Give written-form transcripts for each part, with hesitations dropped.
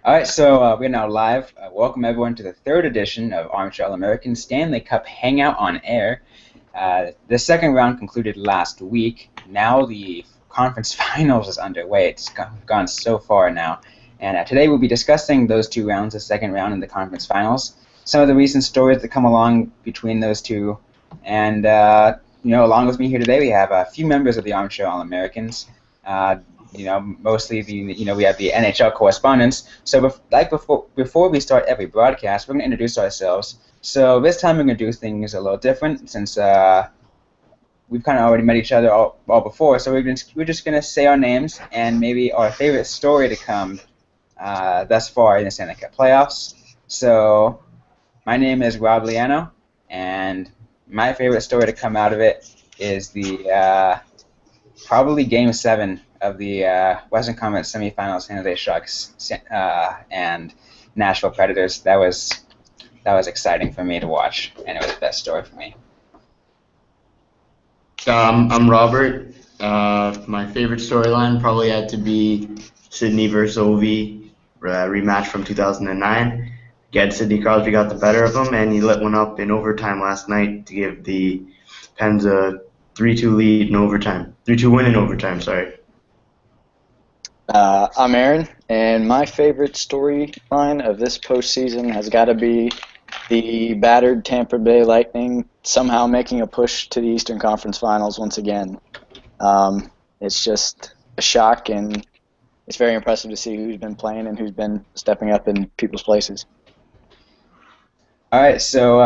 All right, so we're now live. Welcome everyone to the third edition of Armchair All-American Stanley Cup Hangout on Air. The second round concluded last week. Now the conference finals is underway. It's gone so far now. And today we'll be discussing those two rounds, the second round and the conference finals, some of the recent stories that come along between those two. And, along with me here today, we have a few members of the Armchair All-Americans. Mostly we have the NHL correspondents. So before we start every broadcast, we're going to introduce ourselves. So this time we're going to do things a little different since we've kind of already met each other all before. So we're just going to say our names and maybe our favorite story to come thus far in the Stanley Cup playoffs. So my name is Rob Liano, and my favorite story to come out of it is the probably Game 7 of the Western Conference semifinals, San Jose Sharks and Nashville Predators. That was exciting for me to watch, and it was the best story for me. I'm Robert. My favorite storyline probably had to be Sidney versus Ovi rematch from 2009. Again, Sidney Crosby got the better of him, and he lit one up in overtime last night to give the Pens a 3-2 lead in overtime. 3-2 win in overtime, sorry. I'm Aaron, and my favorite storyline of this postseason has got to be the battered Tampa Bay Lightning somehow making a push to the Eastern Conference Finals once again. It's just a shock, and it's very impressive to see who's been playing and who's been stepping up in people's places. All right, so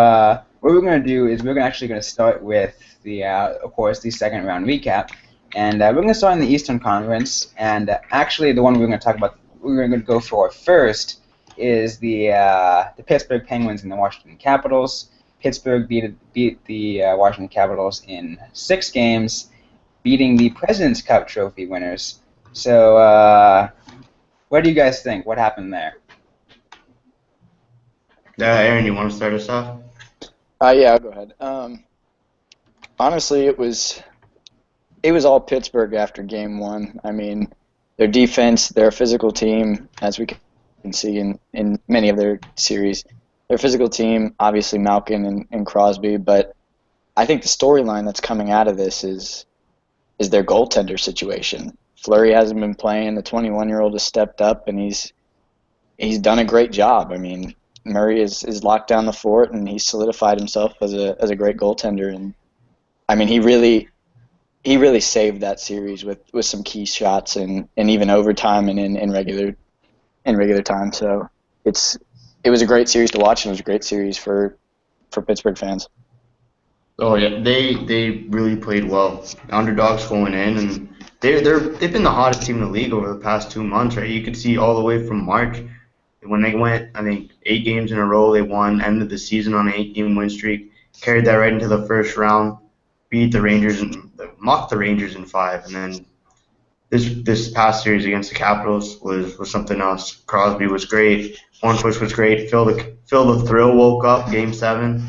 what we're going to do is we're actually going to start with of course, the second round recap. And we're going to start in the Eastern Conference, and actually the one we're going to talk about, we're going to go for first, is the Pittsburgh Penguins and the Washington Capitals. Pittsburgh beat the Washington Capitals in 6 games, beating the President's Cup trophy winners. So what do you guys think? What happened there? Aaron, you want to start us off? Yeah, I'll go ahead. Honestly, it was all Pittsburgh after Game 1. I mean, their defense, they're a physical team, as we can see in many of their series. They're a physical team, obviously Malkin and Crosby, but I think the storyline that's coming out of this is their goaltender situation. Fleury hasn't been playing. The 21-year-old has stepped up, and he's done a great job. I mean, Murray is locked down the fort, and he's solidified himself as a great goaltender. And I mean, he really saved that series with some key shots and even overtime and in regular time. So it was a great series to watch, and it was a great series for Pittsburgh fans. Oh yeah, they really played well. Underdogs going in, and they've been the hottest team in the league over the past 2 months, right? You could see all the way from March when they went, I think, 8 games in a row. They won, ended the season on an 8-game win streak, carried that right into the first round. Beat the Rangers and mocked the Rangers in 5, and then this past series against the Capitals was something else. Crosby was great. Hornqvist was great. Phil the Thrill woke up Game 7.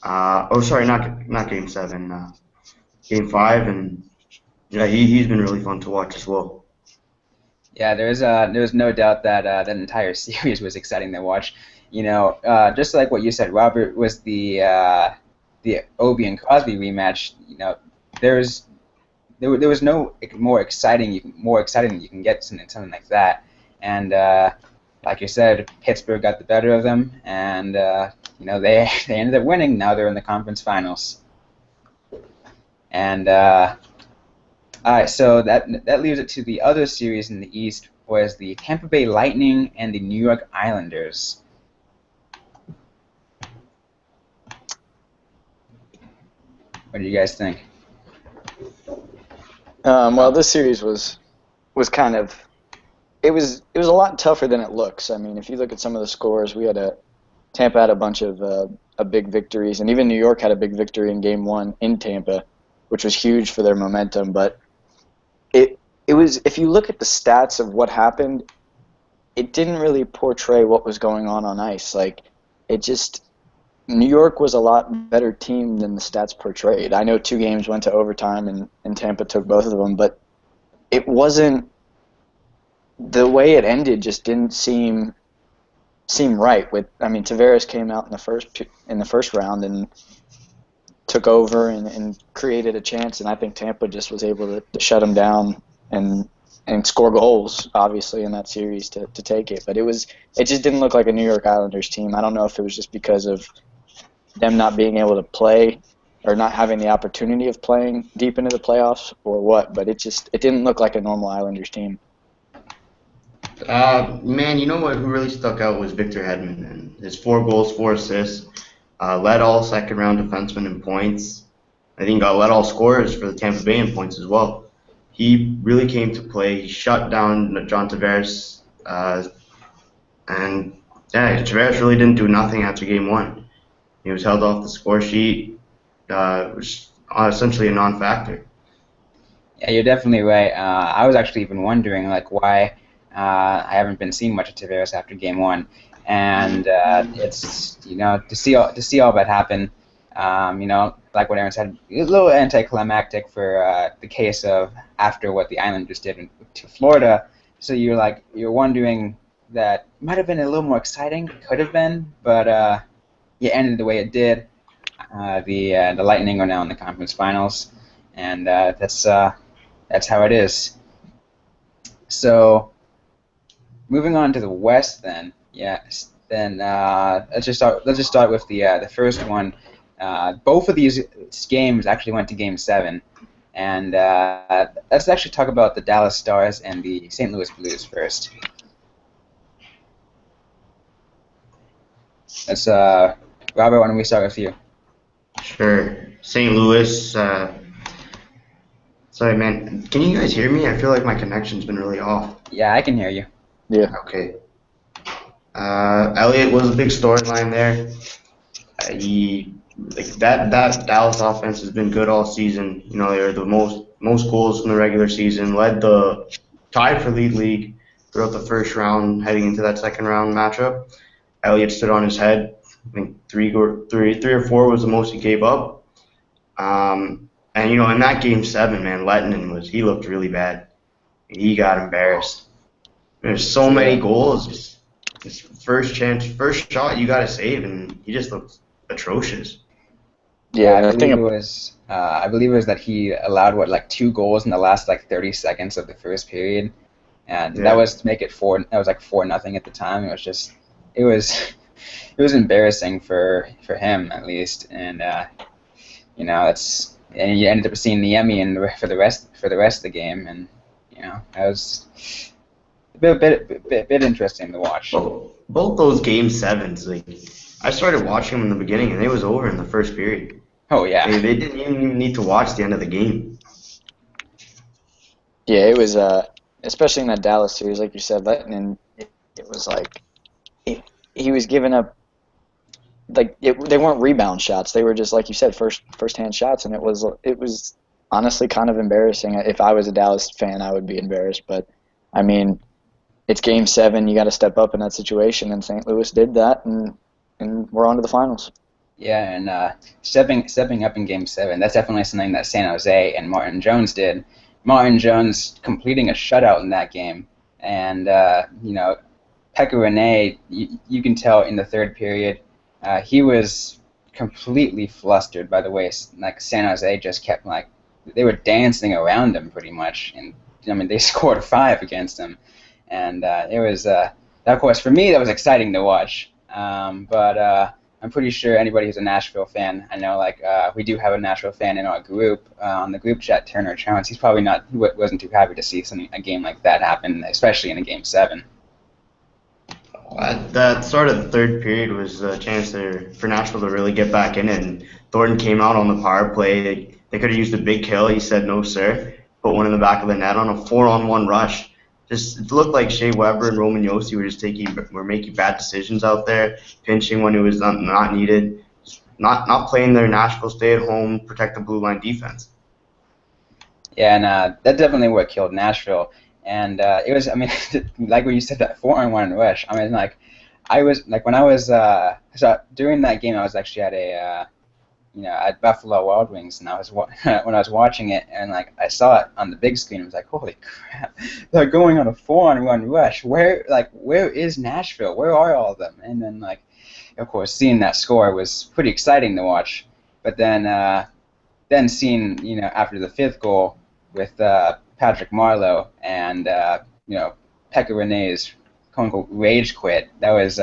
Not Game 7. Game 5, and yeah, he's been really fun to watch as well. Yeah, there's no doubt that that entire series was exciting to watch. Just like what you said, Robert, was the Ovi and Crosby rematch. There was no more exciting than you can get something like that. And like you said, Pittsburgh got the better of them, and they ended up winning. Now they're in the conference finals. And all right, so that leaves it to the other series in the East, was the Tampa Bay Lightning and the New York Islanders. What do you guys think? Well, this series was kind of it was a lot tougher than it looks. I mean, if you look at some of the scores, Tampa had a bunch of big victories, and even New York had a big victory in Game 1 in Tampa, which was huge for their momentum. But it was, if you look at the stats of what happened, it didn't really portray what was going on ice. Like, New York was a lot better team than the stats portrayed. I know 2 games went to overtime and Tampa took both of them, but it wasn't the way it ended just didn't seem right. Tavares came out in the first round and took over and created a chance, and I think Tampa just was able to shut him down and score goals, obviously, in that series to take it. But it just didn't look like a New York Islanders team. I don't know if it was just because of them not being able to play or not having the opportunity of playing deep into the playoffs or what, but it didn't look like a normal Islanders team. Man, you know what? Who really stuck out was Victor Hedman, and his 4 goals, 4 assists, led all second-round defensemen in points. I think led all scorers for the Tampa Bay in points as well. He really came to play. He shut down John Tavares, and yeah, Tavares really didn't do nothing after Game 1. He was held off the score sheet, was essentially a non-factor. Yeah, you're definitely right. I was actually even wondering like why I haven't been seeing much of Tavares after Game 1, and it's to see all that happen. Like what Aaron said, a little anticlimactic for the case of after what the Islanders did to Florida. So you're wondering that might have been a little more exciting, could have been, but it ended the way it did. The Lightning are now in the conference finals, and that's how it is. So moving on to the West, then let's just start with the first one. Both of these games actually went to Game 7, and let's actually talk about the Dallas Stars and the St. Louis Blues first. Let's Robert, why don't we start with you? Sure. St. Louis. Sorry, man. Can you guys hear me? I feel like my connection's been really off. Yeah, I can hear you. Yeah. Okay. Elliott was a big storyline there. That Dallas offense has been good all season. They're the most goals in the regular season, tied for league throughout the first round, heading into that second round matchup. Elliott stood on his head. I think three or four was the most he gave up. And in that Game 7, man, Lettinen he looked really bad. He got embarrassed. There's so many goals. His first shot you got to save, and he just looked atrocious. Yeah, I believe it was that he allowed 2 goals in the last 30 seconds of the first period, and that was to make it 4. That was 4-0 at the time. It was embarrassing for him at least, and and you ended up seeing the Emmy for the rest of the game, and that was a bit interesting to watch. Both those Game 7s, I started watching them in the beginning, and it was over in the first period. Oh yeah. They didn't even need to watch the end of the game. Yeah, it was especially in that Dallas series, like you said, Lettinen. It was like he was giving up. They weren't rebound shots. They were just, like you said, first-hand shots, and it was honestly kind of embarrassing. If I was a Dallas fan, I would be embarrassed. But I mean, it's Game 7. You got to step up in that situation, and St. Louis did that, and we're on to the finals. Yeah, and stepping up in Game 7, that's definitely something that San Jose and Martin Jones did. Martin Jones completing a shutout in that game, and Pekka Rinne, you can tell in the third period, he was completely flustered by the way San Jose just kept they were dancing around him pretty much, and they scored 5 against him, and it was of course for me that was exciting to watch, but I'm pretty sure anybody who's a Nashville fan, I know we do have a Nashville fan in our group on the group chat, Turner Jones. He wasn't too happy to see a game like that happen, especially in a Game 7. That start of the third period was a chance for Nashville to really get back in it, and Thornton came out on the power play. They could have used a big kill. He said no, sir. Put one in the back of the net on a 4-on-1 rush. It looked like Shea Weber and Roman Josi were making bad decisions out there, pinching when it was not needed, not playing their Nashville stay-at-home, protect the blue line defense. Yeah, and that definitely what killed Nashville. And it was, like when you said that 4-on-1 rush, I was when I was so during that game, I was actually at at Buffalo Wild Wings, and I was when I was watching it, and like I saw it on the big screen, I was like, holy crap, they're going on a 4-on-1 rush. Where is Nashville? Where are all of them? And then like, of course, seeing that score was pretty exciting to watch. But then seeing after the 5th goal with Patrick Marleau and Pekka Rinne's quote unquote rage quit. That was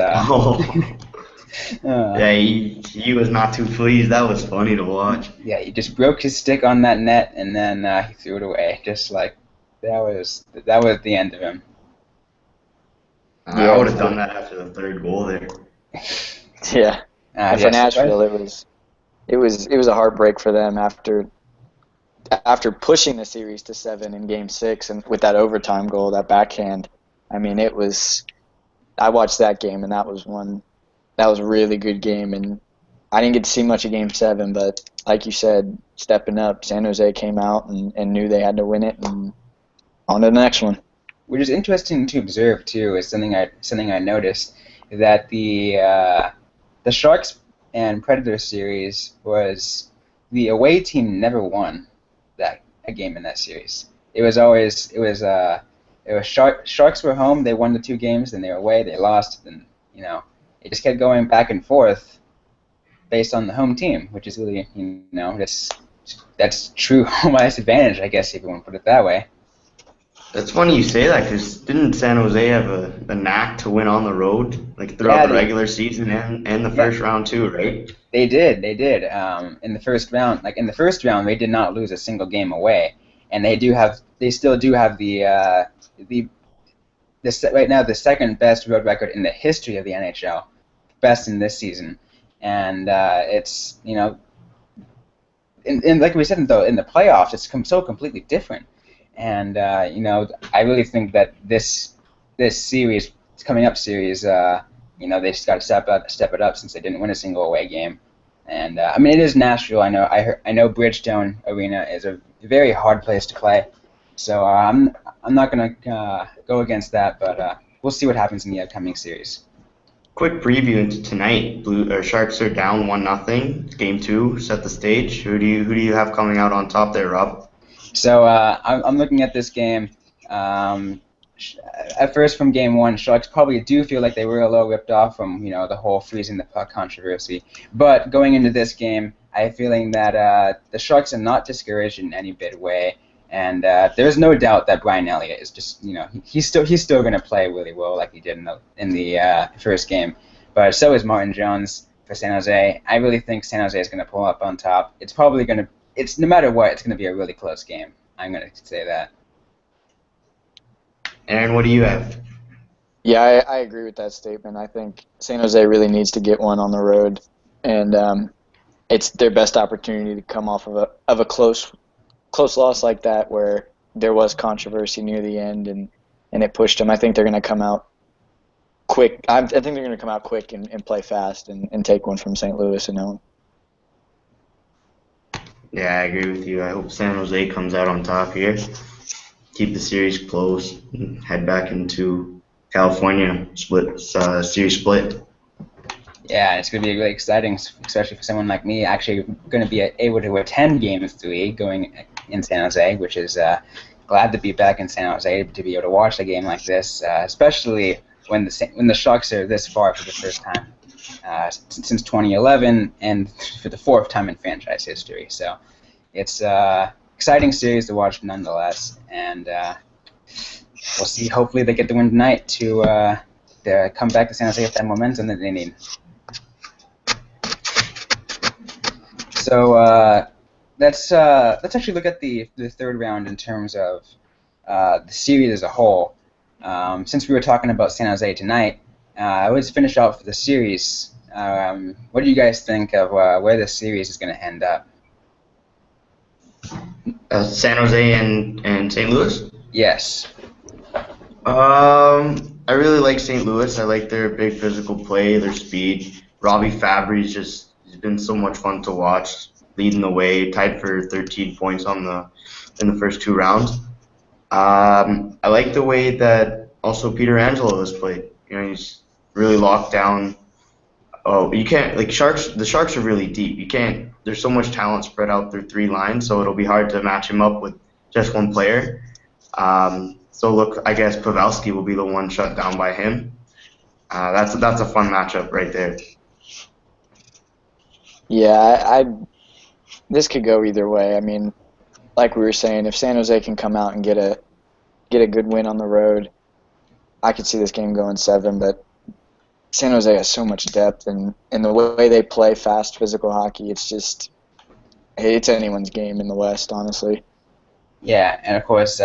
Yeah, he was not too pleased. That was funny to watch. Yeah, he just broke his stick on that net and then he threw it away. Just like that was the end of him. I would have done that after the 3rd goal there. Yeah. And for Nashville, it was a heartbreak for them after pushing the series to 7 in Game 6 and with that overtime goal, that backhand. I mean, I watched that game, and that was a really good game, and I didn't get to see much of Game 7, but like you said, stepping up, San Jose came out and knew they had to win it, and on to the next one. Which is interesting to observe too, is something I noticed, that the Sharks and Predators series was the away team never won a game in that series. It was Sharks were home, they won the 2 games, then they were away, they lost, and it just kept going back and forth based on the home team, which is really that's true home ice advantage, I guess, if you want to put it that way. That's funny you say that, because didn't San Jose have a knack to win on the road, like throughout the regular season and the first round too, right? They did. In the first round, they did not lose a single game away, and they still do have right now the second best road record in the history of the NHL, best in this season, and it's and like we said in the playoffs, it's so completely different. And I really think that this series, coming up series, they just got to step it up since they didn't win a single away game. And I mean, it is Nashville. I know Bridgestone Arena is a very hard place to play, so I'm not gonna go against that. But we'll see what happens in the upcoming series. Quick preview into tonight. Sharks are down 1-0. Game 2. Set the stage. Who do you have coming out on top there, Rob? So I'm looking at this game. At first, from Game 1, Sharks probably do feel like they were a little ripped off from the whole freezing the puck controversy. But going into this game, I have a feeling that the Sharks are not discouraged in any bit way, and there's no doubt that Brian Elliott is just he's still going to play really well like he did in the first game. But so is Martin Jones for San Jose. I really think San Jose is going to pull up on top. It's probably going to. It's no matter what, it's going to be a really close game. I'm going to say that. Aaron, what do you have? Yeah, I agree with that statement. I think San Jose really needs to get one on the road, and it's their best opportunity to come off of a close loss like that, where there was controversy near the end, and it pushed them. I think they're going to come out quick. I think they're going to come out quick and play fast and take one from St. Louis and home. Yeah, I agree with you. I hope San Jose comes out on top here. Keep the series close and head back into California series split. Yeah, it's going to be really exciting, especially for someone like me, actually going to be able to attend Game 3 going in San Jose, which is glad to be back in San Jose to be able to watch a game like this, especially when the Sharks are this far for the first time since 2011 and for the 4th time in franchise history. So it's exciting series to watch nonetheless, and we'll see. Hopefully they get the win tonight to come back to San Jose with that momentum that they need. So let's actually look at the 3rd round in terms of the series as a whole. Since we were talking about San Jose tonight, let's finish out for the series. What do you guys think of where this series is going to end up? San Jose and St. Louis? Yes. I really like St. Louis. I like their big physical play, their speed. Robbie Fabry's he's been so much fun to watch, leading the way, tied for 13 points in the first 2 rounds. I like the way that also Peter Angelo has played. He's really locked down Oh, you can't like Sharks. The Sharks are really deep. You can't. There's so much talent spread out through three lines, so it'll be hard to match him up with just one player. So look, I guess Pavelski will be the one shut down by him. That's a fun matchup right there. Yeah, this could go either way. I mean, like we were saying, if San Jose can come out and get a good win on the road, I could see this game going 7. But San Jose has so much depth, and the way they play fast, physical hockey, it's anyone's game in the West, honestly. Yeah, and of course,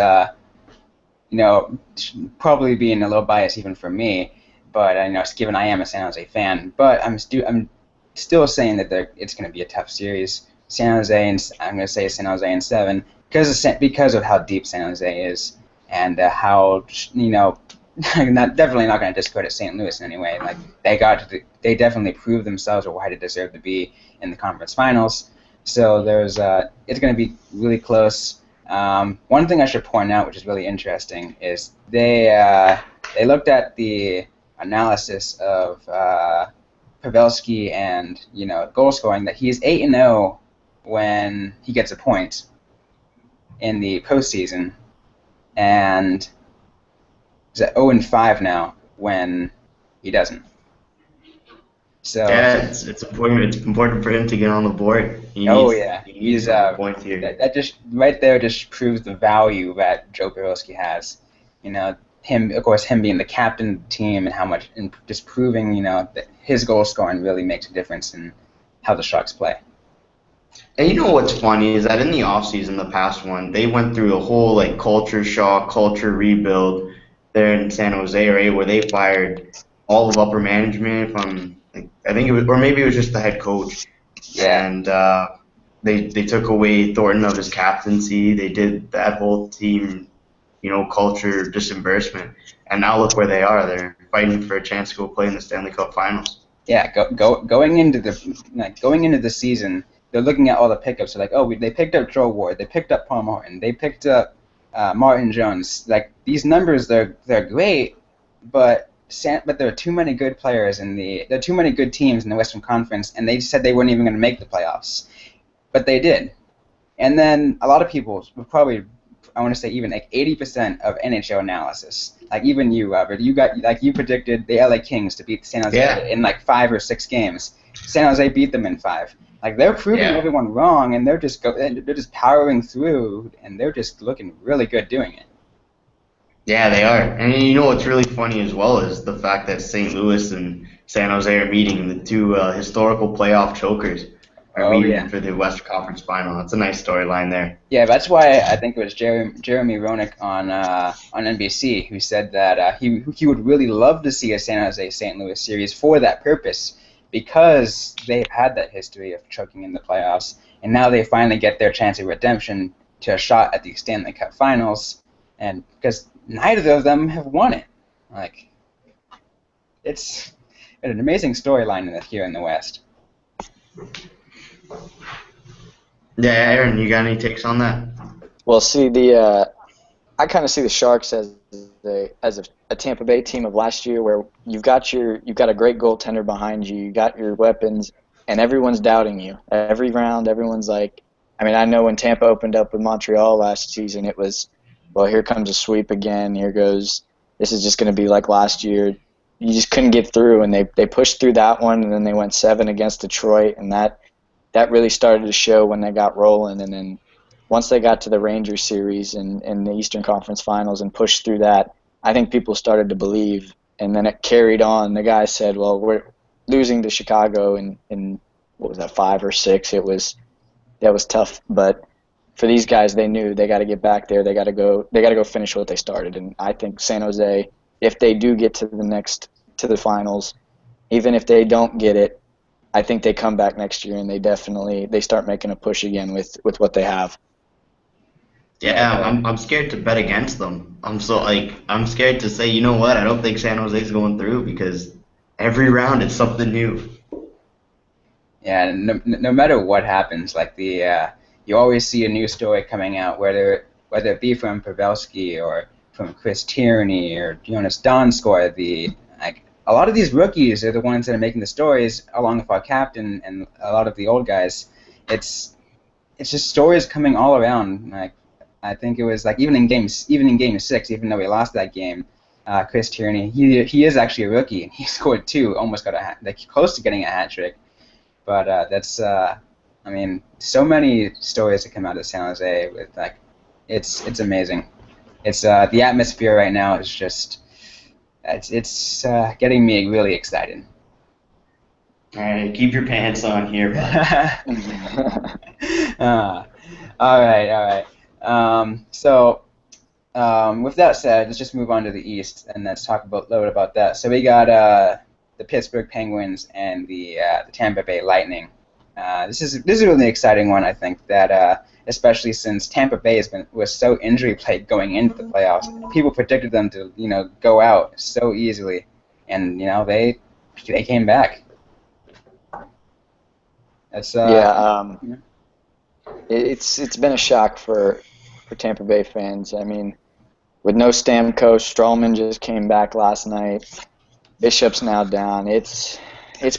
probably being a little biased even for me, but given I am a San Jose fan, but I'm still saying that it's going to be a tough series. San Jose, and I'm going to say San Jose in 7 because of how deep San Jose is, and how definitely not going to discredit St. Louis in any way. Like they definitely proved themselves or why they deserve to be in the conference finals. So it's going to be really close. One thing I should point out, which is really interesting, is they looked at the analysis of Pavelski and goal scoring, that he's 8-0 when he gets a point in the postseason, and is at 0-5 now when he doesn't. So yeah, it's important. It's important for him to get on the board. He needs points here. That just right there just proves the value that Joe Pavelski has. Him being the captain of the team, and how much, and just proving that his goal scoring really makes a difference in how the Sharks play. And you know what's funny is that in the offseason, the past one, they went through a whole like culture shock, culture rebuild there in San Jose, right, where they fired all of upper management from I think it was, or maybe it was just the head coach. Yeah. And they took away Thornton of his captaincy. They did that whole team, culture disbursement. And now look where they are. They're fighting for a chance to go play in the Stanley Cup Finals. Yeah, going into the season, they're looking at all the pickups. They're like, they picked up Joe Ward, they picked up Paul Martin, they picked up Martin Jones. Like, these numbers, they're great, but there are too many good players there are too many good teams in the Western Conference, and they said they weren't even going to make the playoffs, but they did. And then a lot of people probably, I want to say even like 80% of NHL analysis, like even you, Robert, you predicted the LA Kings to beat San Jose in like 5 or 6 games. San Jose beat them in 5. Like, they're proving everyone wrong, and they're just powering through, and they're just looking really good doing it. Yeah, they are. And you know what's really funny as well is the fact that St. Louis and San Jose are meeting, the two historical playoff chokers are meeting for the Western Conference Final. That's a nice storyline there. Yeah, that's why I think it was Jeremy Roenick on NBC who said that he would really love to see a San Jose-St. Louis series for that purpose, because they've had that history of choking in the playoffs, and now they finally get their chance of redemption to a shot at the Stanley Cup Finals, and because neither of them have won it. Like, it's an amazing storyline here in the West. Yeah, Aaron, you got any takes on that? Well, see, I kind of see the Sharks as a Tampa Bay team of last year, where you've got a great goaltender behind you, you got your weapons, and everyone's doubting you. Every round, everyone's like, I mean, I know when Tampa opened up with Montreal last season, it was, well, here comes a sweep again. This is just going to be like last year. You just couldn't get through, and they pushed through that one, and then they went 7 against Detroit, and that really started to show when they got rolling. And then once they got to the Rangers series in the Eastern Conference Finals and pushed through that, I think people started to believe, and then it carried on. The guy said, well, we're losing to Chicago in what was that, 5 or 6? That was tough, but for these guys, they knew they got to get back there. They got to go finish what they started. And I think San Jose, if they do get to the finals, even if they don't get it, I think they come back next year and they start making a push again with what they have. Yeah, I'm scared to bet against them. I'm scared to say, you know what, I don't think San Jose's going through, because every round it's something new. Yeah, no matter what happens, like you always see a new story coming out, whether it be from Pavelski or from Chris Tierney or Jonas Donskoi. a lot of these rookies are the ones that are making the stories, along with our captain and a lot of the old guys. It's just stories coming all around. Like I think it was like even in game 6, even though we lost that game, Chris Tierney, he is actually a rookie and he scored 2, almost got close to getting a hat trick. But that's I mean, so many stories that come out of San Jose with like it's amazing. It's the atmosphere right now is just it's getting me really excited. All right, keep your pants on here, bud. All right. So with that said, let's just move on to the East and let's talk a little bit about that. So we got the Pittsburgh Penguins and the Tampa Bay Lightning. This is a really exciting one, I think, that especially since Tampa Bay was so injury plagued going into the playoffs. People predicted them to go out so easily, and they came back. That's it's been a shock for Tampa Bay fans. I mean, with no Stamkos, Strowman just came back last night. Bishop's now down. It's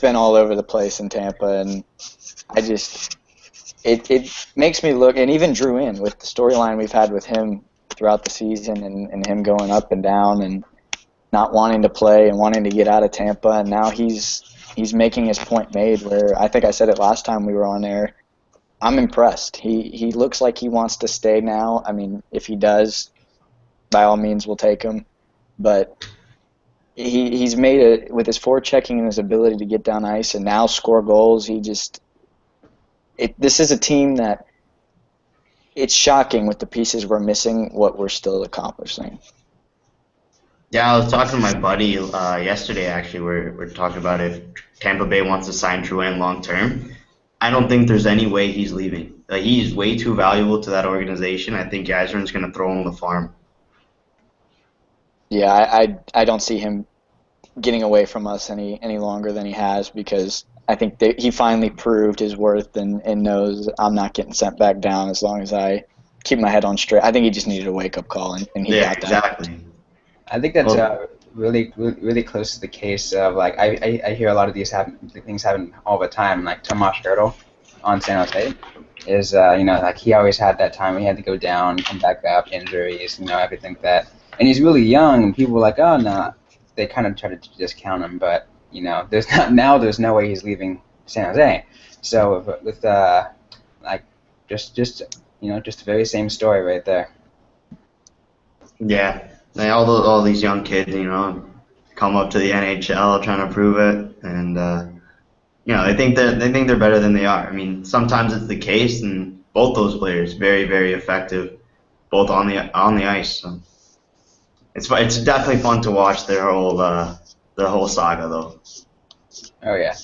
been all over the place in Tampa, and it makes me look, and even Drew in with the storyline we've had with him throughout the season, and him going up and down and not wanting to play and wanting to get out of Tampa, and now he's making his point made. Where I think I said it last time we were on there. I'm impressed. He looks like he wants to stay now. I mean, if he does, by all means, we'll take him. But he's made it with his forechecking and his ability to get down ice and now score goals. This is a team that it's shocking with the pieces we're missing what we're still accomplishing. Yeah, I was talking to my buddy yesterday. Actually, we're talking about if Tampa Bay wants to sign Drouin long term. I don't think there's any way he's leaving. He's way too valuable to that organization. I think Yzerman's going to throw him the farm. Yeah, I don't see him getting away from us any longer than he has, because I think he finally proved his worth and knows I'm not getting sent back down as long as I keep my head on straight. I think he just needed a wake-up call, and he got that. Exactly. I think that's really close to the case of, like, I hear a lot of these things happen all the time. Like Tomas Hertl on San Jose is, like he always had that time when he had to go down, come back up, injuries, everything that. And he's really young, and people are like, oh, no. They kind of try to discount him, but, there's no way he's leaving San Jose. So with just the very same story right there. Yeah. All these young kids, come up to the NHL trying to prove it, and they think they're better than they are. I mean, sometimes it's the case, and both those players very, very effective, both on the ice. So it's definitely fun to watch their whole saga, though. Oh yeah.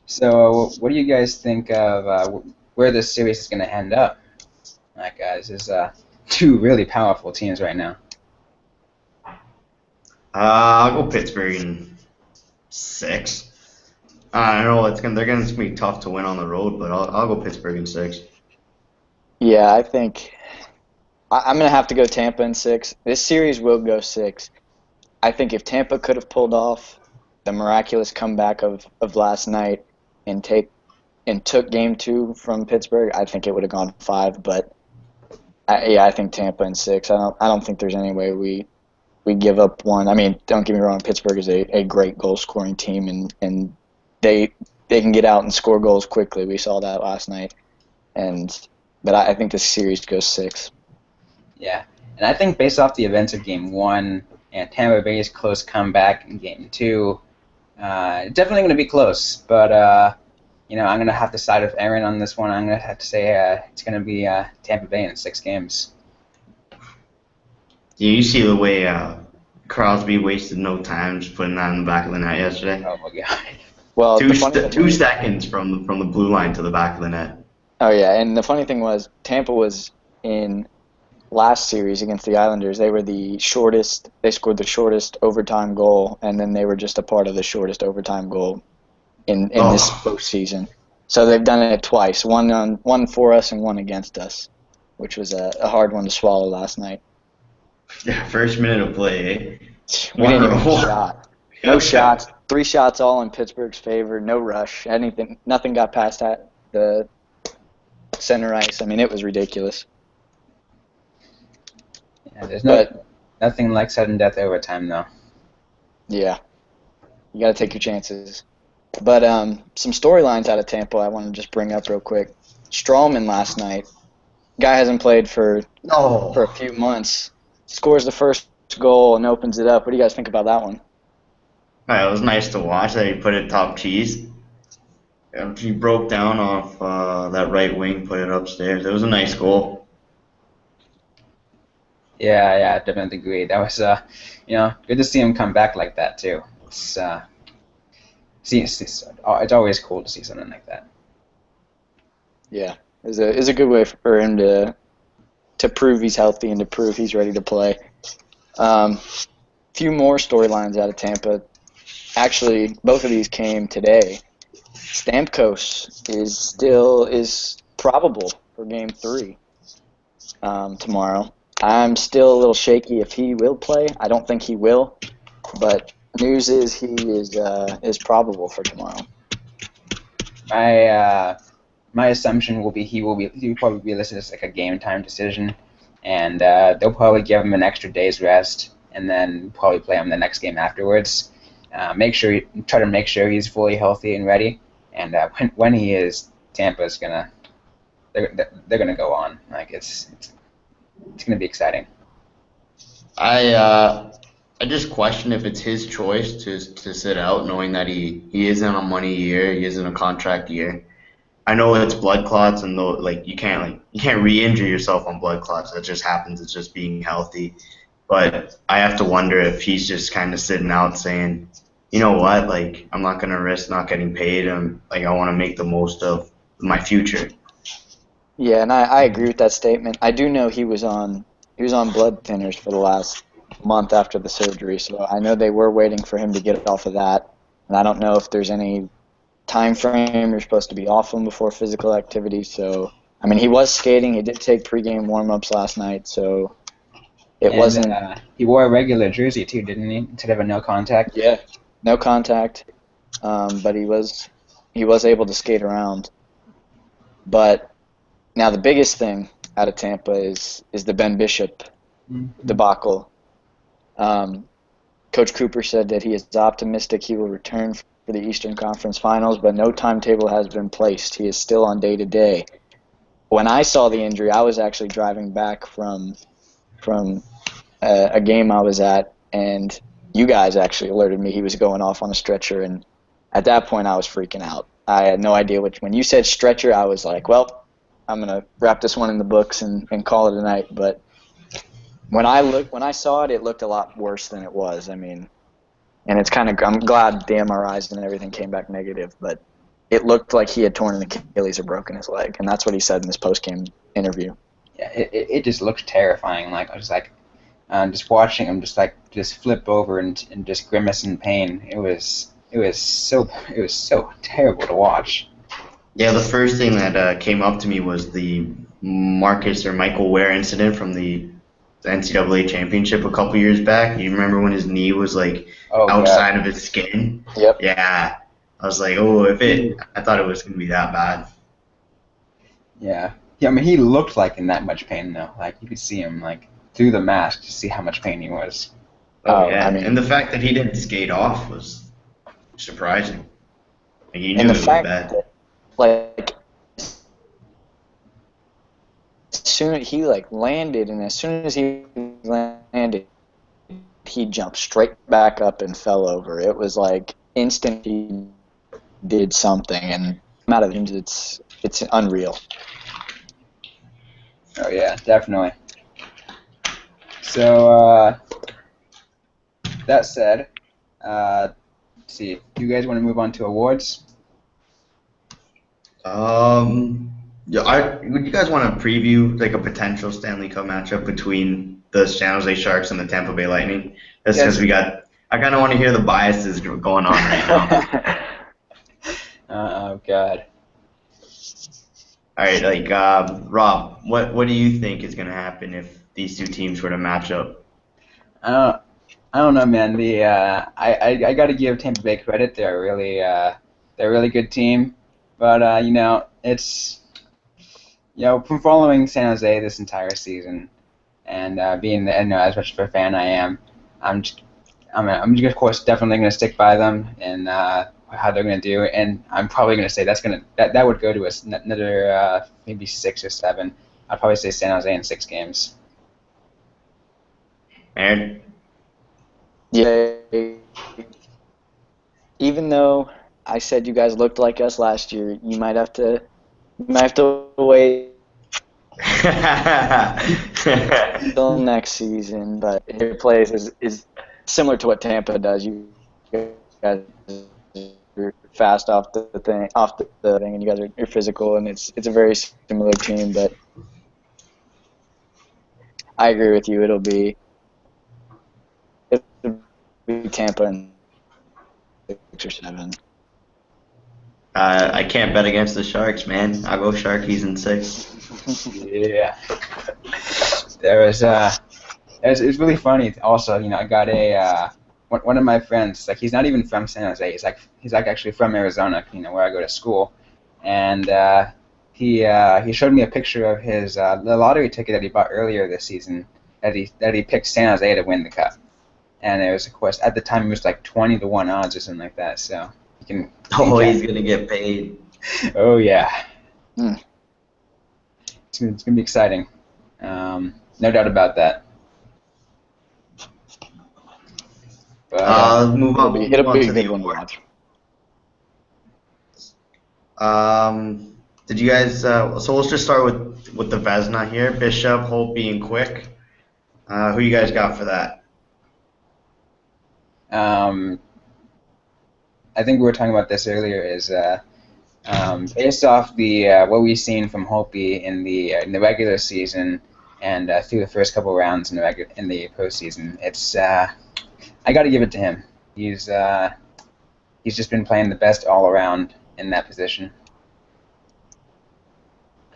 So what do you guys think of where this series is going to end up? Like, this is two really powerful teams right now. I'll go Pittsburgh in 6. I don't know. They're going to be tough to win on the road, but I'll go Pittsburgh in 6. Yeah, I think I'm going to have to go Tampa in 6. This series will go 6. I think if Tampa could have pulled off the miraculous comeback of last night and took Game 2 from Pittsburgh, I think it would have gone 5. But I think Tampa in 6. I don't think there's any way we give up one. I mean, don't get me wrong, Pittsburgh is a great goal-scoring team, and they can get out and score goals quickly. We saw that last night. But I think this series goes 6. Yeah, and I think based off the events of Game 1 and Tampa Bay's close comeback in Game 2, it's definitely going to be close. But, I'm going to have to side with Aaron on this one. I'm going to have to say it's going to be Tampa Bay in 6 games. You see the way Crosby wasted no time just putting that in the back of the net yesterday? Oh, my God. Well, 2 seconds from the blue line to the back of the net. Oh, yeah, and the funny thing was Tampa was in last series against the Islanders. They were the shortest. They scored the shortest overtime goal, and then they were just a part of the shortest overtime goal in this postseason. So they've done it twice, one for us and one against us, which was a hard one to swallow last night. Yeah, first minute of play, eh? We didn't even have a shot. No shots. 3 shots all in Pittsburgh's favor. No rush. Nothing got past the center ice. I mean, it was ridiculous. Yeah, there's nothing like sudden death overtime, though. Yeah. You got to take your chances. But some storylines out of Tampa I want to just bring up real quick. Strawman last night. Guy hasn't played for a few months. Scores the first goal and opens it up. What do you guys think about that one? It was nice to watch that he put it top cheese. He broke down off that right wing, put it upstairs. It was a nice goal. Yeah, definitely agree. That was, good to see him come back like that too. It's always cool to see something like that. Yeah, it's a good way for him to prove he's healthy and to prove he's ready to play. Few more storylines out of Tampa. Actually, both of these came today. Stamkos is probable for Game 3 tomorrow. I'm still a little shaky if he will play. I don't think he will, but news is he is probable for tomorrow. My assumption will be he'll probably be listed as like a game time decision, and they'll probably give him an extra day's rest, and then probably play him the next game afterwards. Try to make sure he's fully healthy and ready, and when he is, Tampa's they're gonna go on. Like it's gonna be exciting. I just question if it's his choice to sit out, knowing that he isn't a money year, he isn't a contract year. I know it's blood clots, and you can't re-injure yourself on blood clots. That just happens. It's just being healthy. But I have to wonder if he's just kind of sitting out, saying, you know what, like I'm not gonna risk not getting paid, and like I want to make the most of my future. Yeah, and I agree with that statement. I do know he was on blood thinners for the last month after the surgery, so I know they were waiting for him to get off of that. And I don't know if there's any time frame you're supposed to be off him before physical activity. So, I mean, he was skating. He did take pregame warm-ups last night, so it wasn't. He wore a regular jersey too, didn't he? Instead of a no contact. Yeah, no contact. But he was able to skate around. But now the biggest thing out of Tampa is the Ben Bishop debacle. Coach Cooper said that he is optimistic he will return for the Eastern Conference Finals, but no timetable has been placed. He is still on day-to-day. When I saw the injury, I was actually driving back from a game I was at, and you guys actually alerted me he was going off on a stretcher, and at that point I was freaking out. I had no idea when you said stretcher, I was like, well, I'm going to wrap this one in the books and call it a night. But when I saw it, it looked a lot worse than it was. I mean, and I'm glad the MRIs and everything came back negative, but it looked like he had torn an Achilles or broken his leg, and that's what he said in his post-game interview. Yeah, it just looked terrifying. Like I was like, just watching him just flip over and just grimace in pain. It was so terrible to watch. Yeah, the first thing that came up to me was the Michael Ware incident from the NCAA championship a couple years back. You remember when his knee was outside of his skin? Yep. Yeah. I was like, I thought it was going to be that bad. Yeah. I mean, he looked like in that much pain, though. Like, you could see him, like, through the mask to see how much pain he was. Oh, yeah. I mean, and the fact that he didn't skate off was surprising. Like, he knew it was bad. That, like, soon he landed, and as soon as he landed, he jumped straight back up and fell over. It was like instant he did something, and out of it's unreal. Oh yeah, definitely. So that said, let's see. Do you guys want to move on to awards? Yeah, would you guys want to preview like a potential Stanley Cup matchup between the San Jose Sharks and the Tampa Bay Lightning? That's because I kind of want to hear the biases going on right now. Oh God. All right, Rob, what do you think is going to happen if these two teams were to match up? I don't know, man. I got to give Tampa Bay credit. They're a really good team, but it's from following San Jose this entire season and being as much of a fan I am, I'm just, I'm of course definitely going to stick by them and how they're going to do, and I'm probably going to say that would go to another maybe 6 or 7. I'd probably say San Jose in 6 games. Aaron? Yeah, even though I said you guys looked like us last year, you might have to wait till next season. But your play is similar to what Tampa does. You guys are fast off the thing, and you're physical, and it's a very similar team. But I agree with you. It'll be Tampa in 6 or 7. I can't bet against the Sharks, man. I'll go Sharkies in 6. Yeah. There was it was really funny. Also, I got one of my friends. Like, he's not even from San Jose. He's actually from Arizona. Where I go to school, and he showed me a picture of his the lottery ticket that he bought earlier this season. That he picked San Jose to win the cup, and it was, of course, at the time it was like 20-1 odds or something like that. So He's gonna get paid. Oh yeah. Hmm. It's gonna be exciting. No doubt about that. But Move on. It'll be to a the good one to award. watch. Did you guys? So let's just start with the Vezina here. Bishop, Holtby, and Quick. Who you guys got for that? I think we were talking about this earlier. Is based off the what we've seen from Holtby in the regular season and through the first couple rounds in the postseason. It's I got to give it to him. He's just been playing the best all around in that position.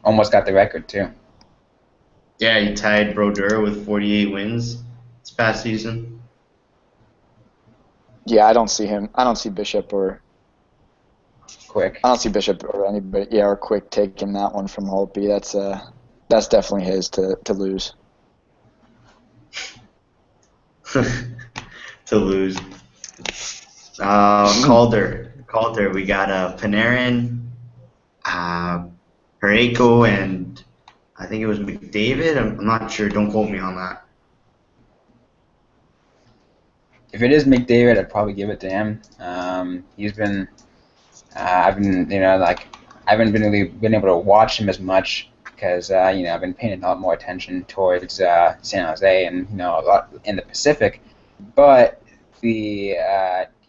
Almost got the record too. Yeah, he tied Brodeur with 48 wins this past season. Yeah, I don't see Bishop or Quick. I don't see Bishop or anybody. Yeah, or Quick taking that one from Holtby. That's definitely his to lose. To lose. Calder. We got Panarin, Parayko, and I think it was McDavid. I'm not sure. Don't quote me on that. If it is McDavid, I'd probably give it to him. He's been, I've been, I haven't really been able to watch him as much because, I've been paying a lot more attention towards San Jose and, a lot in the Pacific. But the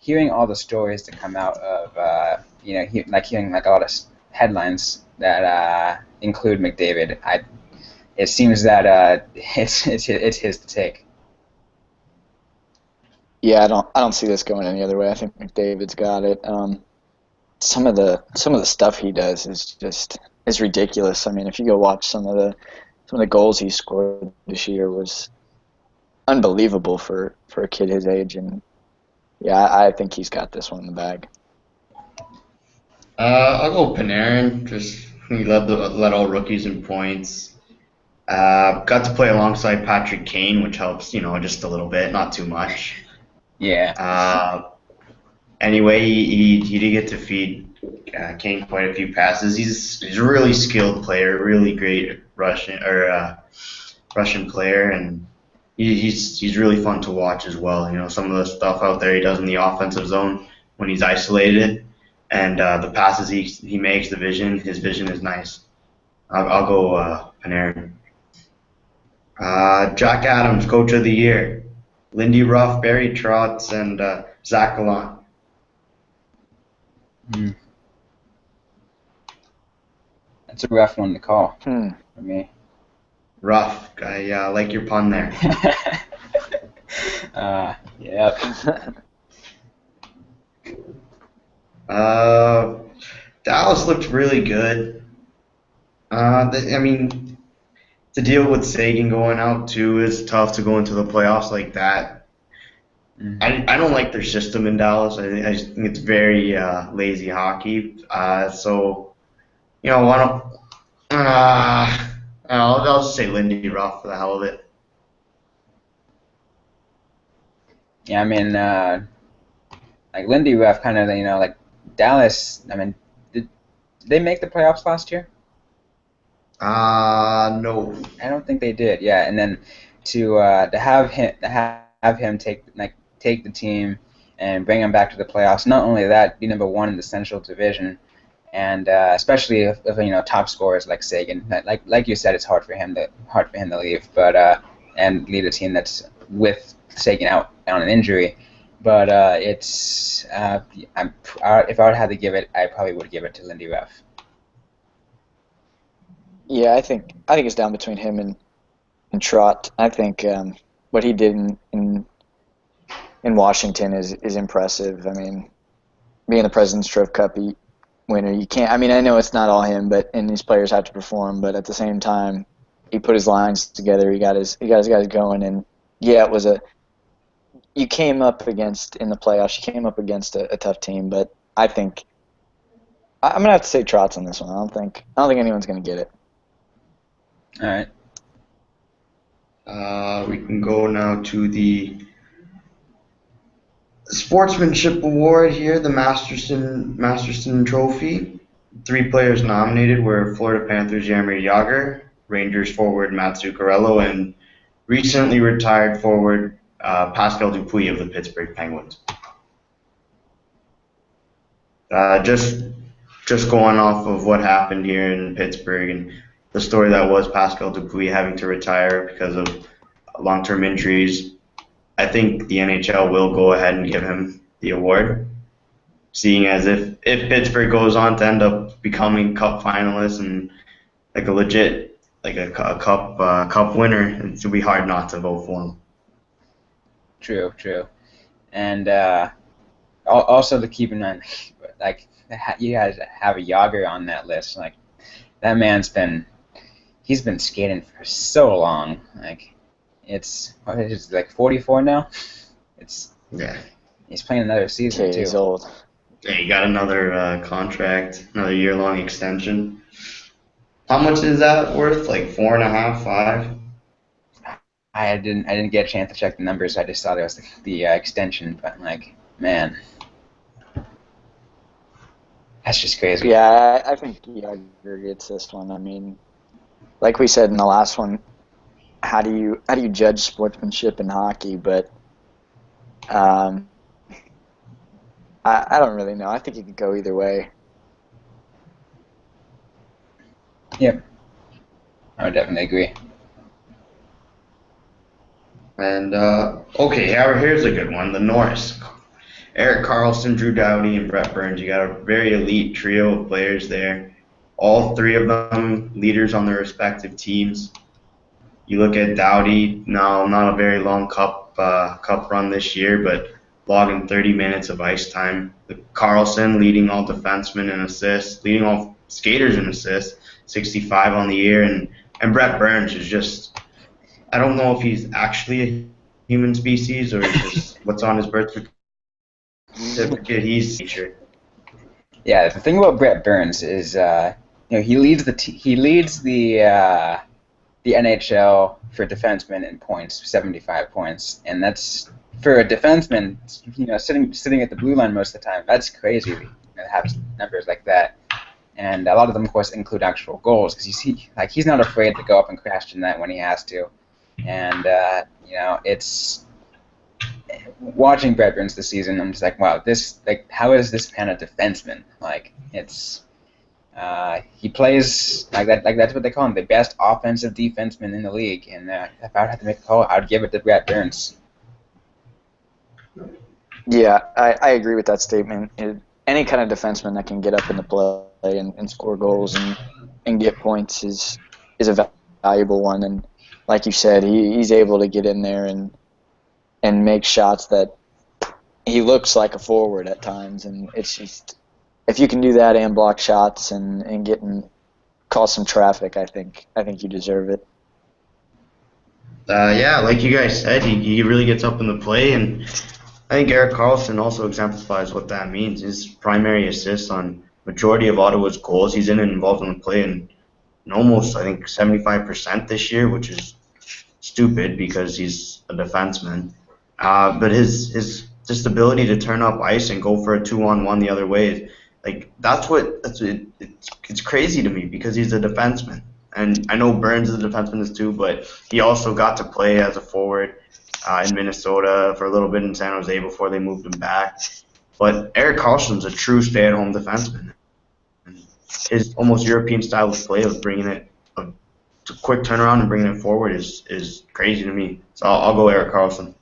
hearing all the stories that come out of, hearing like a lot of headlines that include McDavid, it seems that it's his to take. Yeah, I don't see this going any other way. I think McDavid's got it. Some of the stuff he does is ridiculous. I mean, if you go watch some of the goals he scored this year was unbelievable for a kid his age, and yeah, I think he's got this one in the bag. I'll go Panarin. Just he led all rookies in points. Got to play alongside Patrick Kane, which helps, just a little bit, not too much. Yeah. Anyway, he did get to feed Kane quite a few passes. He's a really skilled player, really great Russian player, and he's really fun to watch as well. Some of the stuff out there he does in the offensive zone when he's isolated, and the passes he makes, his vision is nice. I'll go Panarin. Jack Adams, Coach of the Year. Lindy Ruff, Barry Trotz, and Zach Gallant. That's a rough one to call Hmm. for me. Rough. I like your pun there. Yep. Dallas looked really good. To deal with Sagan going out too is tough to go into the playoffs like that. I don't like their system in Dallas. I just think it's very lazy hockey. So, why don't I'll just say Lindy Ruff for the hell of it. Yeah, I mean, like Lindy Ruff kind of, like Dallas. I mean, did they make the playoffs last year? No. I don't think they did. Yeah, and then to have him take the team and bring him back to the playoffs. Not only that, be number one in the Central Division, and especially if top scorers like Sagan. Like you said, it's hard for him to leave, but and lead a team that's with Sagan out on an injury. But if I would have to give it, I probably would give it to Lindy Ruff. Yeah, I think it's down between him and Trot. I think what he did in Washington is impressive. I mean, being the President's Trophy winner, you can't. I mean, I know it's not all him, and these players have to perform. But at the same time, he put his lines together. He got his guys going, and yeah, it was you came up against in the playoffs. You came up against a tough team, but I think I'm gonna have to say Trot's on this one. I don't think anyone's gonna get it. All right. We can go now to the Sportsmanship Award here, the Masterson Trophy. 3 players nominated were Florida Panthers Jaromir Jagr, Rangers forward Matt Zuccarello, and recently retired forward Pascal Dupuis of the Pittsburgh Penguins. Just going off of what happened here in Pittsburgh and the story that was Pascal Dupuis having to retire because of long-term injuries, I think the NHL will go ahead and give him the award, seeing as if Pittsburgh goes on to end up becoming Cup finalists and like a legit cup winner, it would be hard not to vote for him. True. And also to keep in mind, like you guys have a Yager on that list. Like that he's been skating for so long. Like it's 44 now. Yeah. He's playing another season too. He's old. Yeah, he got another contract, another year-long extension. How much is that worth? Like 4.5, 5? I didn't get a chance to check the numbers. I just saw there was the extension, but like, man, that's just crazy. Yeah, I think Yager gets this one. I mean, like we said in the last one, how do you judge sportsmanship in hockey? But I don't really know. I think it could go either way. Yep, I would definitely agree. And okay, here's a good one. The Norris. Erik Karlsson, Drew Doughty, and Brett Burns. You got a very elite trio of players there. All 3 of them leaders on their respective teams. You look at Doughty, now not a very long cup run this year, but logging 30 minutes of ice time. Karlsson leading all defensemen in assists, leading all skaters in assists, 65 on the year, and Brett Burns is just, I don't know if he's actually a human species or just what's on his birth certificate. He's nature. Yeah, the thing about Brett Burns is, he leads the NHL for defensemen in points, 75 points, and that's for a defenseman, sitting at the blue line most of the time. That's crazy to have numbers like that. And a lot of them, of course, include actual goals because he's not afraid to go up and crash the net when he has to. And it's watching Brett Burns this season. I'm just like, wow, how is this man a defenseman? Like he plays like that. Like that's what they call him, the best offensive defenseman in the league. And if I would have to make a call, I'd give it to Brett Burns. Yeah, I agree with that statement. Any kind of defenseman that can get up in the play and score goals and get points is a valuable one. And like you said, he's able to get in there and make shots that he looks like a forward at times. And it's just, if you can do that and block shots and cause some traffic, I think you deserve it. Yeah, like you guys said, he really gets up in the play, and I think Eric Carlson also exemplifies what that means. His primary assist on majority of Ottawa's goals. He's in and involved in the play in almost, I think, 75% this year, which is stupid because he's a defenseman. But his just ability to turn up ice and go for a 2-on-1 the other way, like it's crazy to me because he's a defenseman. And I know Burns is a defenseman too, but he also got to play as a forward in Minnesota for a little bit in San Jose before they moved him back. But Eric Carlson's a true stay-at-home defenseman. And his almost European style of play of bringing it a quick turnaround and bringing it forward is crazy to me. So I'll go Eric Carlson.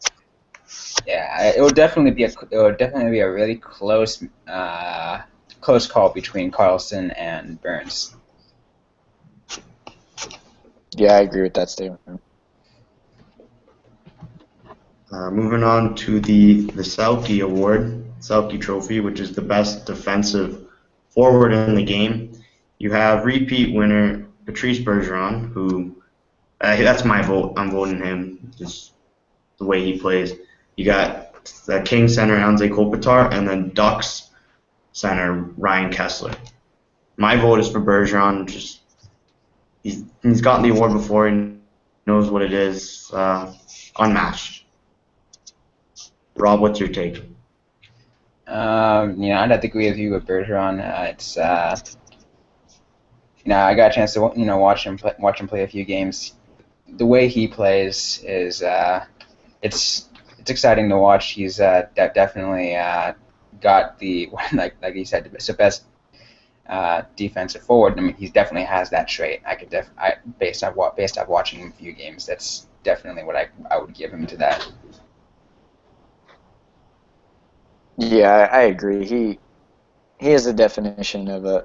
Yeah, it would definitely be a really close call between Carlson and Burns. Yeah, I agree with that statement. Moving on to the Selke Award, Selke Trophy, which is the best defensive forward in the game. You have repeat winner Patrice Bergeron, who that's my vote. I'm voting him, just the way he plays. You got the Kings center Anze Kopitar, and then Ducks center Ryan Kessler. My vote is for Bergeron. Just he's gotten the award before and knows what it is. Unmatched. Rob, what's your take? I'd have to agree with you with Bergeron. It's I got a chance to watch him play a few games. The way he plays is it's exciting to watch. He's definitely got the like you said, the best defensive forward. I mean, he definitely has that trait. Based off watching him a few games, that's definitely what I would give him to that. Yeah, I agree. He is the definition of a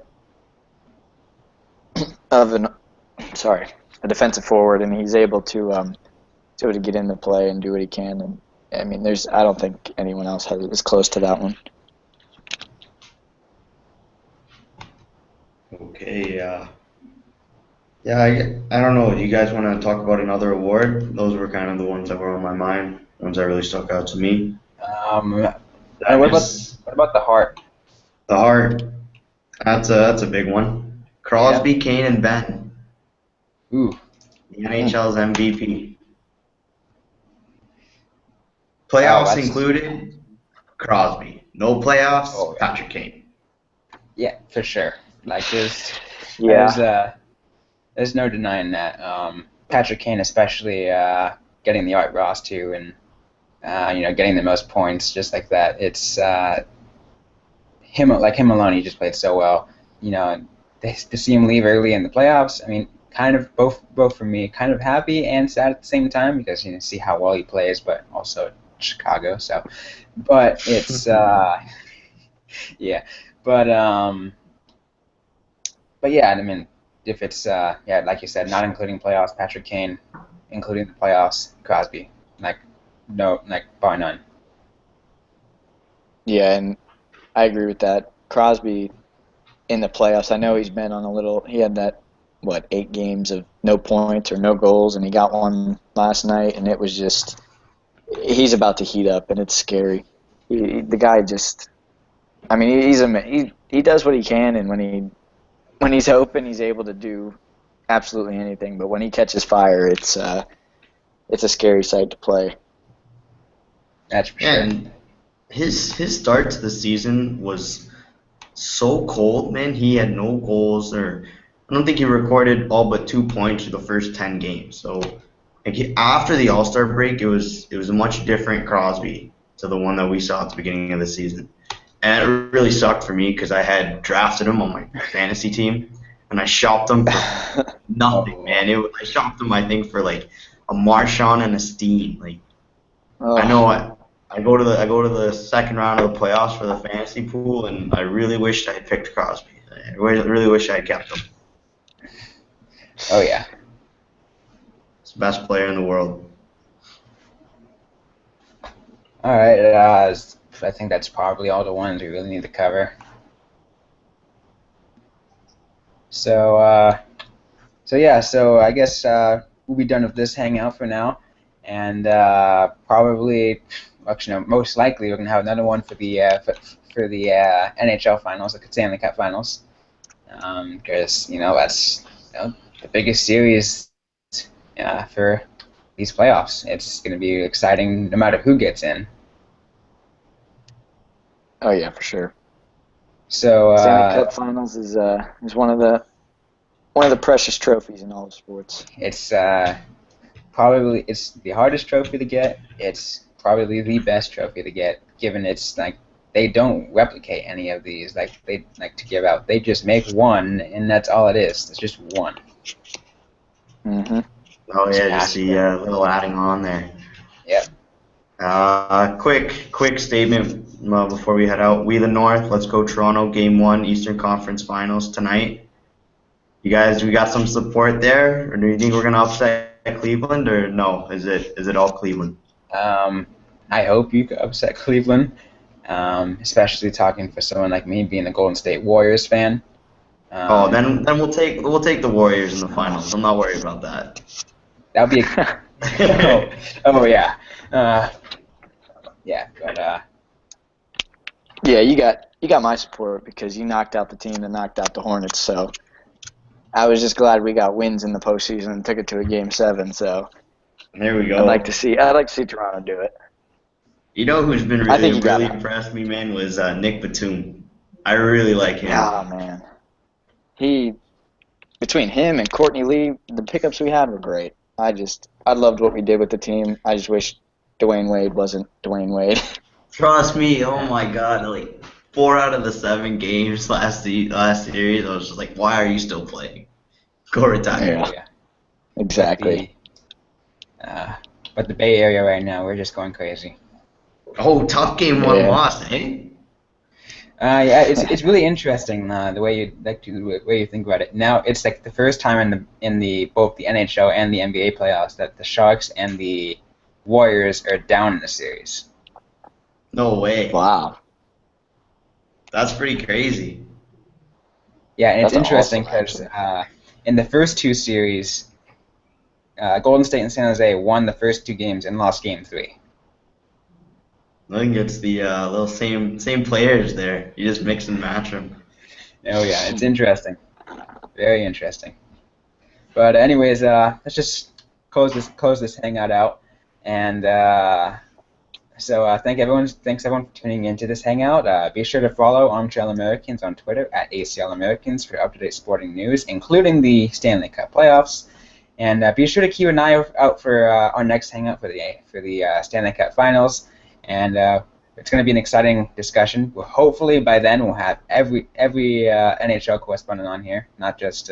defensive forward, and he's able to get in the play and do what he can. And I mean, I don't think anyone else is close to that one. Okay, yeah, I don't know. Do you guys want to talk about another award? Those were kind of the ones that were on my mind, the ones that really stuck out to me. What about the Hart? The Hart, that's a big one. Crosby, Kane, and Ben. Ooh. The NHL's MVP. Playoffs included, Crosby. No playoffs, Patrick Kane. Yeah, for sure. Like there's no denying that. Patrick Kane, especially getting the Art Ross too, and getting the most points, just like that. It's him alone. He just played so well. To see him leave early in the playoffs. I mean, kind of both for me, kind of happy and sad at the same time because see how well he plays, but also Chicago. So, but it's yeah, but yeah. I mean, if it's like you said, not including playoffs, Patrick Kane, including the playoffs, Crosby, bar none. Yeah, and I agree with that. Crosby in the playoffs, I know he had that, 8 games of no points or no goals, and he got one last night, and it was just, he's about to heat up, and it's scary. The guy just, I mean, he does what he can, and when he's open, he's able to do absolutely anything, but when he catches fire, it's a scary sight to play. That's for sure. And his start to the season was so cold, man. He had no goals, or I don't think he recorded all but 2 points for the first 10 games. So after the All-Star break, it was a much different Crosby to the one that we saw at the beginning of the season. And it really sucked for me because I had drafted him on my fantasy team, and I shopped him for nothing, man. I shopped him, I think, for like a Marchand and a Steen. Like, I know I go to the second round of the playoffs for the fantasy pool, and I really wished I had picked Crosby. I really wish I had kept him. Oh yeah, he's the best player in the world. All right, I think that's probably all the ones we really need to cover. So I guess we'll be done with this hangout for now, and probably, actually, no, most likely we're gonna have another one for the NHL finals, the Stanley Cup finals, because that's the biggest series for these playoffs. It's gonna be exciting no matter who gets in. Oh yeah, for sure. So Stanley Cup Finals is one of the precious trophies in all of sports. it's probably it's the hardest trophy to get. It's probably the best trophy to get, given it's like they don't replicate any of these like they like to give out. They just make one, and that's all it is. It's just one. Mm-hmm. Oh It's yeah, just massive. the little adding on there. Yep. Quick statement before we head out. We the North, let's go Toronto. Game 1, Eastern Conference Finals tonight. You guys, we got some support there, or do you think we're gonna upset Cleveland, or no? Is it all Cleveland? I hope you could upset Cleveland, especially talking for someone like me, being a Golden State Warriors fan. Then we'll take the Warriors in the finals. I'm not worried about that. That would be oh yeah. Yeah, but Yeah, you got my support because you knocked out the team that knocked out the Hornets. So I was just glad we got wins in the postseason and took it to a Game 7. So There we go. I'd like to see Toronto do it. You know who's been I think really you got it. impressed me, man, was Nick Batum. I really like him. Oh man, between him and Courtney Lee, the pickups we had were great. I loved what we did with the team. I just wish Dwayne Wade wasn't Dwayne Wade. Trust me, oh my God, like 4 out of the 7 games last series, I was just like, why are you still playing? Go retire. Yeah. Exactly. But the Bay Area right now, we're just going crazy. Oh, tough game 1 loss, eh? Yeah, it's really interesting the way you think about it. Now it's like the first time in both the NHL and the NBA playoffs that the Sharks and the Warriors are down in the series. No way. Wow. That's pretty crazy. Yeah, and it's That's interesting awesome, because in the first 2 series, Golden State and San Jose won the first 2 games and lost Game 3. I think it's the little same players there. You just mix and match them. Oh yeah, it's interesting, very interesting. But anyways, let's just close this hangout out, and so thanks everyone for tuning into this hangout. Be sure to follow Armchair Americans on Twitter at ACL Americans for up-to-date sporting news, including the Stanley Cup playoffs. And be sure to keep an eye out for our next hangout for the Stanley Cup finals. And it's going to be an exciting discussion. Well, hopefully by then we'll have every NHL correspondent on here, not just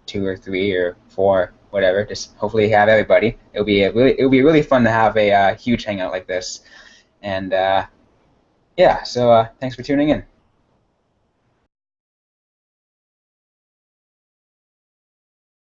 2 or 3 or 4, whatever. Just hopefully have everybody. It'll be really fun to have a huge hangout like this. And yeah, so thanks for tuning in.